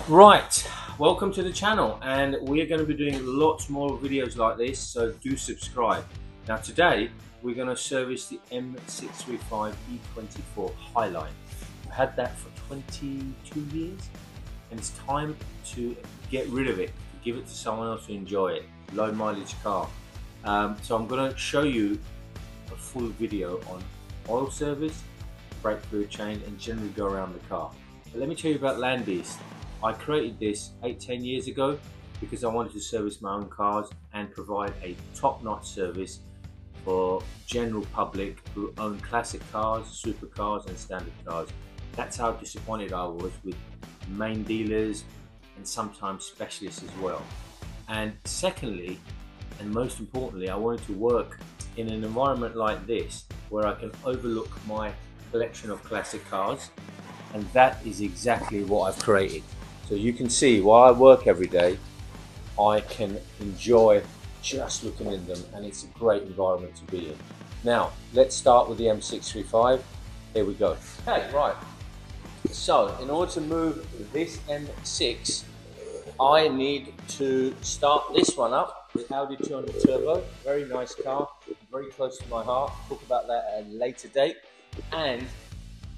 Right, welcome to the channel, and we're going to be doing lots more videos like this, so do subscribe. Now today we're going to service the M635 E24 Highline. We've had that for 22 years and it's time to get rid of it, give it to someone else to enjoy it. Low mileage car. So I'm going to show you a full video on oil service, brake fluid change, and generally go around the car. But let me tell you about Landis. I created this 8-10 years ago because I wanted to service my own cars and provide a top-notch service for general public who own classic cars, supercars and standard cars. That's how disappointed I was with main dealers and sometimes specialists as well. And secondly, and most importantly, I wanted to work in an environment like this where I can overlook my collection of classic cars, and that is exactly what I've created. So you can see while I work every day, I can enjoy just looking at them, and it's a great environment to be in. Now, let's start with the M635. Here we go. Okay, right. So in order to move this M6, I need to start this one up with Audi 200 Turbo. Very nice car, very close to my heart. Talk about that at a later date. And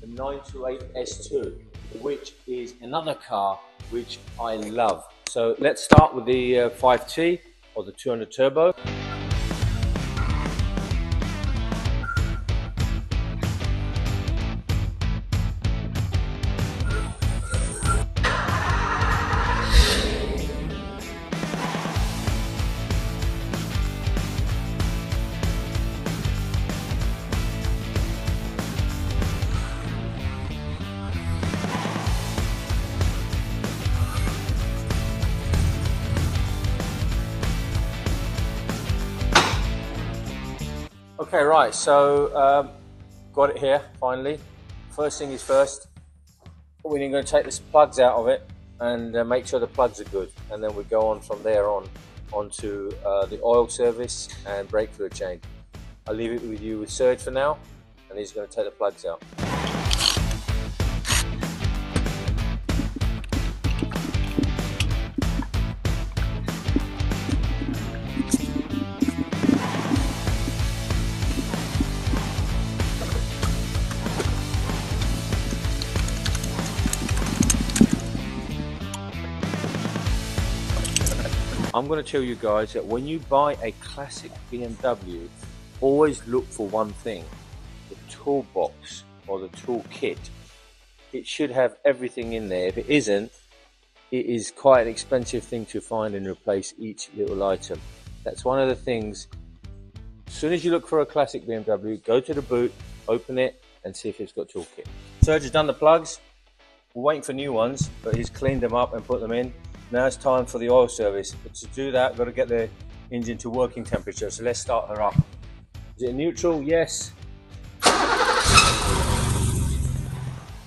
the 928 S2, which is another car which I love. So let's start with the 5T or the 200 Turbo. Okay, right, so got it here finally. First thing is first, we're going to take the plugs out of it and make sure the plugs are good, and then we go on from there onto the oil service and brake fluid change. I'll leave it with you with Serge for now, and he's going to take the plugs out. I'm going to tell you guys that when you buy a classic BMW, always look for one thing: the toolbox or the tool kit. It should have everything in there. If it isn't, it is quite an expensive thing to find and replace each little item. That's one of the things. As soon as you look for a classic BMW, go to the boot, open it and see if it's got toolkit. Serge has done the plugs. We're waiting for new ones, but he's cleaned them up and put them in. Now it's time for the oil service. But to do that, I've got to get the engine to working temperature. So let's start her up. Is it neutral? Yes.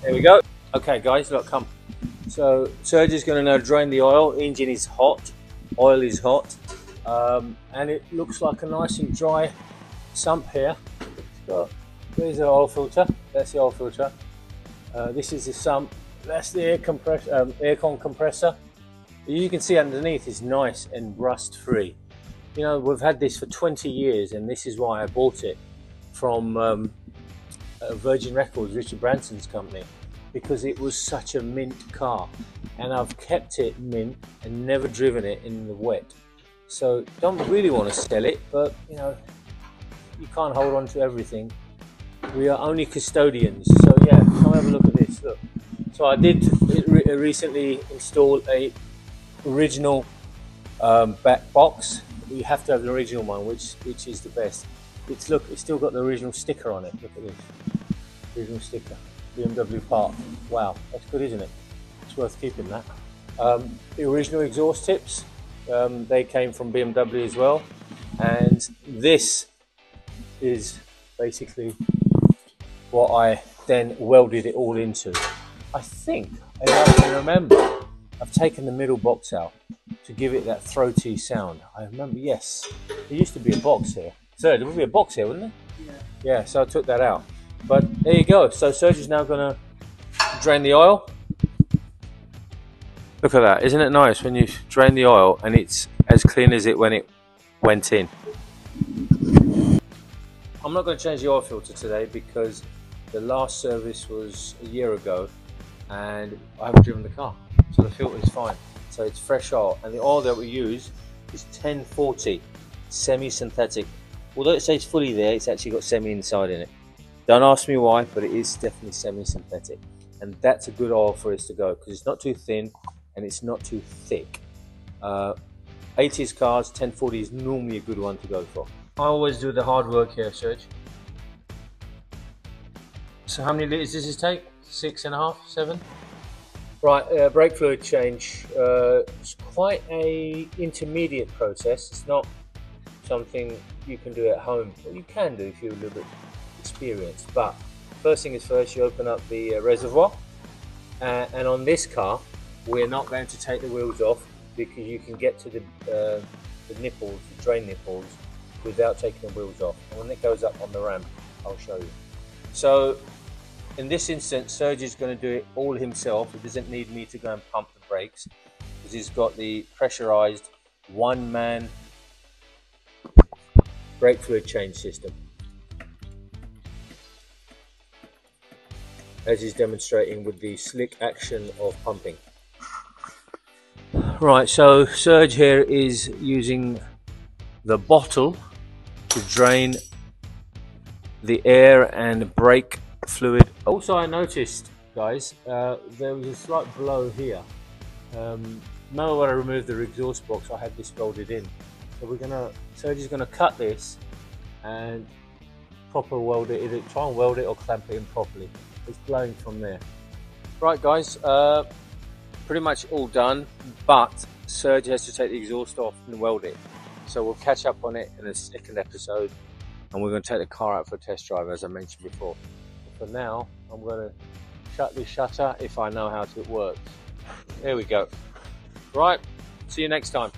There we go. Okay guys, look, come. So Serge is going to now drain the oil. Engine is hot, oil is hot, and it looks like a nice and dry sump here. There's the oil filter. That's the oil filter. This is the sump. That's the aircon compressor. You can see underneath is nice and rust free. You know, we've had this for 20 years, and this is why I bought it from Virgin Records, Richard Branson's company, because it was such a mint car, and I've kept it mint and never driven it in the wet. So don't really want to sell it, but you know, you can't hold on to everything. We are only custodians. So yeah, come have a look at this. Look. So I did recently install a original back box. You have to have an original one, which is the best. It's still got the original sticker on it. Look at this, original sticker, BMW part. Wow, that's good, isn't it? It's worth keeping that. The original exhaust tips, they came from BMW as well, and this is basically what I then welded it all into. I think, if I can remember, I've taken the middle box out to give it that throaty sound. I remember, yes, there used to be a box here. So there would be a box here, wouldn't there? Yeah. Yeah, so I took that out. But there you go. So Serge is now going to drain the oil. Look at that, isn't it nice when you drain the oil and it's as clean as it when it went in. I'm not going to change the oil filter today because the last service was a year ago and I haven't driven the car, so the filter is fine. So it's fresh oil, and the oil that we use is 1040 semi-synthetic. Although it says fully there, it's actually got semi inside in it. Don't ask me why, but it is definitely semi-synthetic, and that's a good oil for us to go because it's not too thin and it's not too thick. 80s cars, 1040 is normally a good one to go for. I always do the hard work here, Serge. So how many litres does this take? 6.5, 7? Right, brake fluid change. It's quite a intermediate process. It's not something you can do at home. Well, you can do if you're a little bit experienced. But first thing is first, you open up the reservoir. And on this car, we're not going to take the wheels off because you can get to the nipples, the drain nipples, without taking the wheels off. And when it goes up on the ramp, I'll show you. So in this instance, Serge is going to do it all himself. He doesn't need me to go and pump the brakes because he's got the pressurized one-man brake fluid change system, as he's demonstrating with the slick action of pumping. Right, so Serge here is using the bottle to drain the air and brake fluid. Also, I noticed, guys, there was a slight blow here. Remember when I removed the exhaust box, I had this welded in. So Serge is gonna cut this and proper weld it, either try and weld it or clamp it in properly. It's blowing from there. Right, guys, pretty much all done, but Serge has to take the exhaust off and weld it. So we'll catch up on it in a second episode, and we're going to take the car out for a test drive, as I mentioned before. But for now, I'm going to shut the shutter if I know how it works. There we go. Right, see you next time.